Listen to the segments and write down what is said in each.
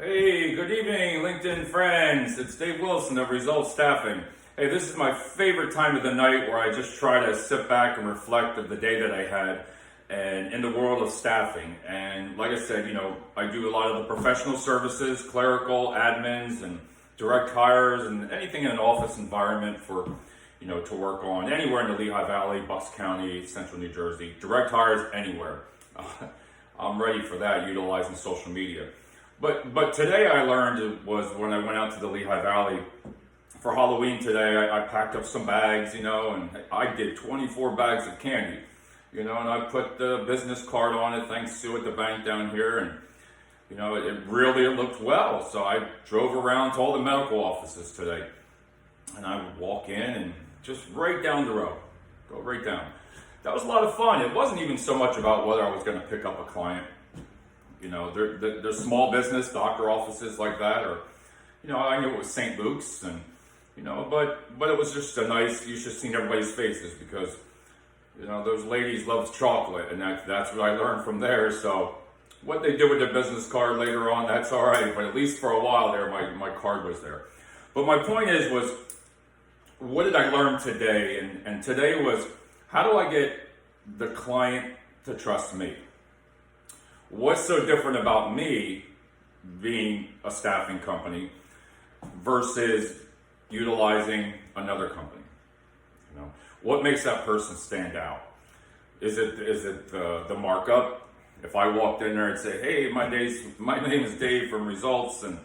Hey, good evening, LinkedIn friends. It's Dave Wilson of Results Staffing. Hey, this is my favorite time of the night where I just try to sit back and reflect of the day that I had and in the world of staffing. And like I said, I do a lot of the professional services, clerical, admins, and direct hires, and anything in an office environment for, to work on anywhere in the Lehigh Valley, Bucks County, Central New Jersey. Direct hires anywhere. I'm ready for that, utilizing social media. But today I learned was when I went out to the Lehigh Valley for Halloween today. I packed up some bags, and I did 24 bags of candy, and I put the business card on it. Thanks Sue at the bank down here, and it really looked well. So I drove around to all the medical offices today, and I would walk in and just right down the road, go right down. That was a lot of fun. It wasn't even so much about whether I was going to pick up a client. There's small business, doctor offices like that, or, I knew it was St. Luke's, and, but it was just a nice, you should have seen everybody's faces because, those ladies love chocolate, and that's what I learned from there. So what they do with their business card later on, that's all right, but at least for a while there, my card was there. But my point was, what did I learn today? And today was, how do I get the client to trust me? What's so different about me being a staffing company versus utilizing another company? What makes that person stand out? Is it the markup? If I walked in there and say, "Hey, my name is Dave from Results, and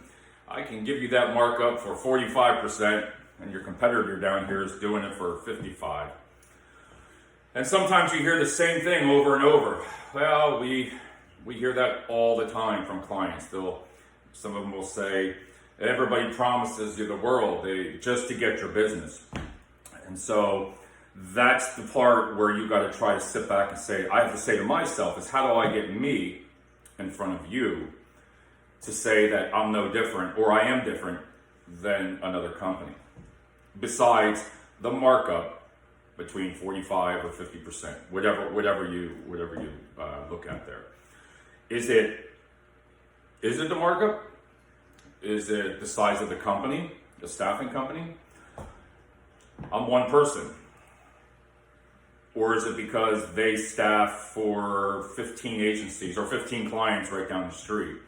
I can give you that markup for 45%, and your competitor down here is doing it for 55%." And sometimes you hear the same thing over and over. Well, we hear that all the time from clients. Some of them will say, everybody promises you the world just to get your business. And so that's the part where you got to try to sit back and say, I have to say to myself is, how do I get me in front of you to say that I'm no different or I am different than another company? Besides the markup between 45 or 50%, whatever you look at there. Is it the markup? Is it the size of the company, the staffing company? I'm one person. Or is it because they staff for 15 agencies or 15 clients right down the street?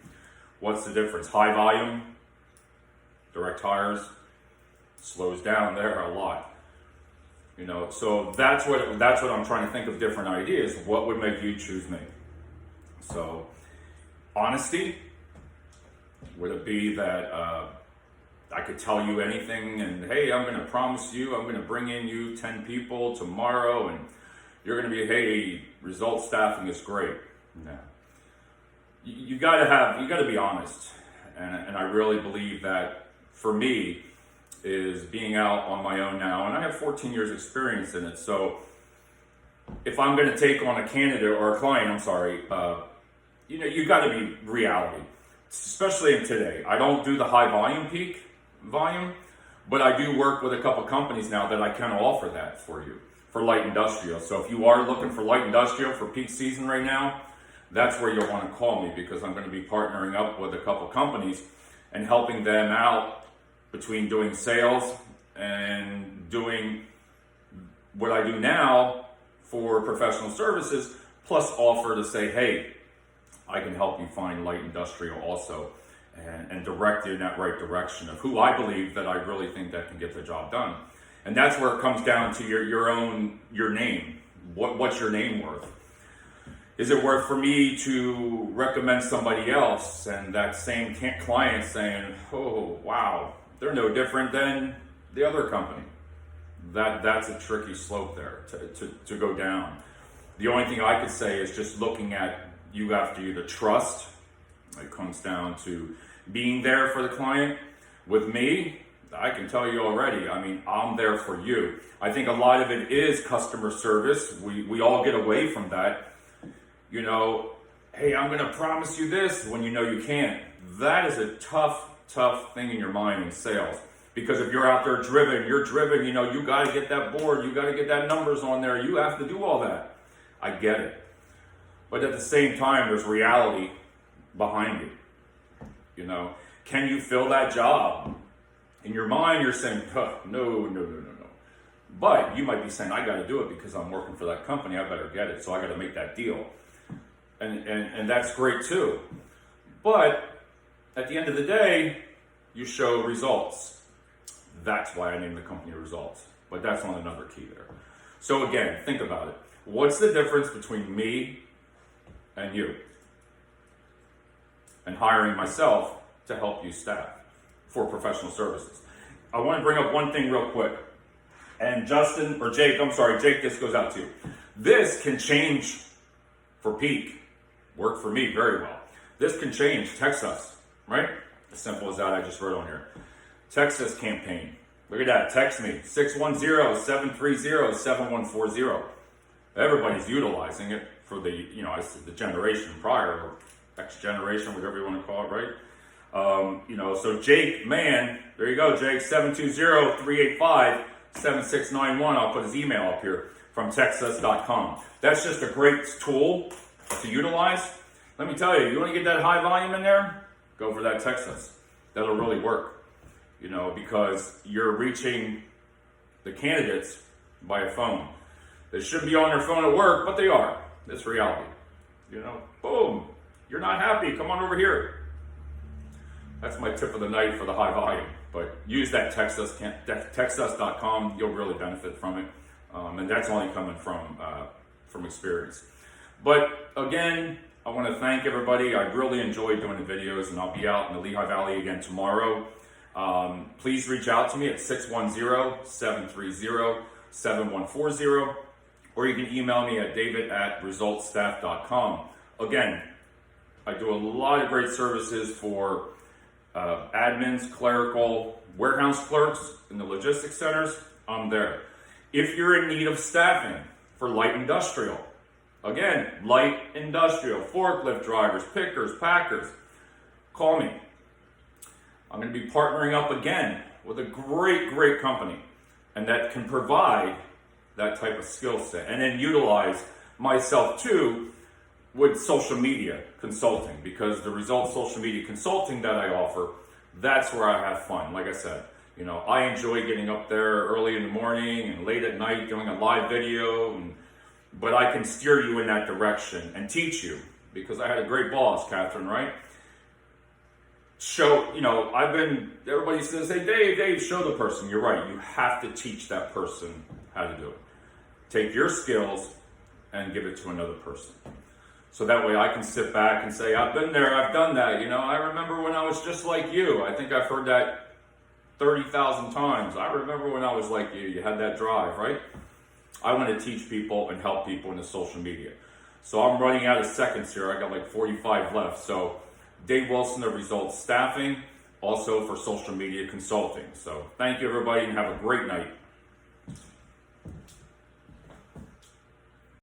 What's the difference? High volume, direct hires, slows down there a lot. So that's what I'm trying to think of, different ideas. What would make you choose me? So, honesty, would it be that I could tell you anything and, hey, I'm going to promise you, I'm going to bring in you 10 people tomorrow and you're going to be, hey, Results Staffing is great. No. You got to be honest. And I really believe that for me is being out on my own now, and I have 14 years experience in it. So if I'm going to take on a candidate or a client, you got to be reality, especially in today. I don't do the high volume, but I do work with a couple companies now that I can offer that for you, for light industrial. So if you are looking for light industrial for peak season right now, that's where you'll want to call me, because I'm going to be partnering up with a couple companies and helping them out between doing sales and doing what I do now for professional services, plus offer to say, hey, I can help you find light industrial also, and direct you in that right direction of who I believe that I really think that can get the job done. And that's where it comes down to your name. What's your name worth? Is it worth for me to recommend somebody else and that same client saying, oh, wow, they're no different than the other company? That's a tricky slope there to go down. The only thing I could say is just looking at, you have to either trust. It comes down to being there for the client. With me, I can tell you already, I'm there for you. I think a lot of it is customer service. We all get away from that. Hey, I'm going to promise you this when you can't. That is a tough thing in your mind in sales. Because if you're out there you're driven, you got to get that board, you got to get that numbers on there, you have to do all that. I get it. But at the same time, there's reality behind it. You know, can you fill that job? In your mind, you're saying, huh, no. But you might be saying, I got to do it because I'm working for that company. I better get it. So I got to make that deal. And that's great too. But at the end of the day, you show results. That's why I named the company Results. But that's not another key there. So again, think about it. What's the difference between me and you? And hiring myself to help you staff for professional services. I want to bring up one thing real quick. And Jake, this goes out to you. This can change for peak. Worked for me very well. This can change. Text us, right? As simple as that, I just wrote on here. Text us campaign. Look at that. Text me. 610-730-7140. Everybody's utilizing it for the, the generation prior, or X generation, whatever you want to call it, right? So Jake, man, there you go, Jake, 720-385-7691. I'll put his email up here from textus.com. That's just a great tool to utilize. Let me tell you, you want to get that high volume in there? Go for that Textus. That'll really work, because you're reaching the candidates by a phone. They should be on their phone at work, but they are. That's reality. Boom. You're not happy. Come on over here. That's my tip of the night for the high volume. But use that textus.com. You'll really benefit from it. And that's only coming from experience. But again, I want to thank everybody. I really enjoyed doing the videos, and I'll be out in the Lehigh Valley again tomorrow. Please reach out to me at 610-730-7140, or you can email me at david@resultstaff.com. Again, I do a lot of great services for admins, clerical, warehouse clerks in the logistics centers. I'm there. If you're in need of staffing for light industrial, again, light industrial, forklift drivers, pickers, packers, call me. I'm going to be partnering up again with a great company, and that can provide that type of skill set, and then utilize myself too with social media consulting, because the Results social media consulting that I offer, that's where I have fun. Like I said, I enjoy getting up there early in the morning and late at night doing a live video, but I can steer you in that direction and teach you, because I had a great boss, Catherine, right? Everybody says, hey, Dave, show the person. You're right. You have to teach that person how to do it. Take your skills and give it to another person. So that way I can sit back and say, I've been there, I've done that. I remember when I was just like you. I think I've heard that 30,000 times. I remember when I was like you. You had that drive, right? I want to teach people and help people in the social media. So I'm running out of seconds here. I got like 45 left. So Dave Wilson of Results Staffing, also for social media consulting. So thank you, everybody, and have a great night.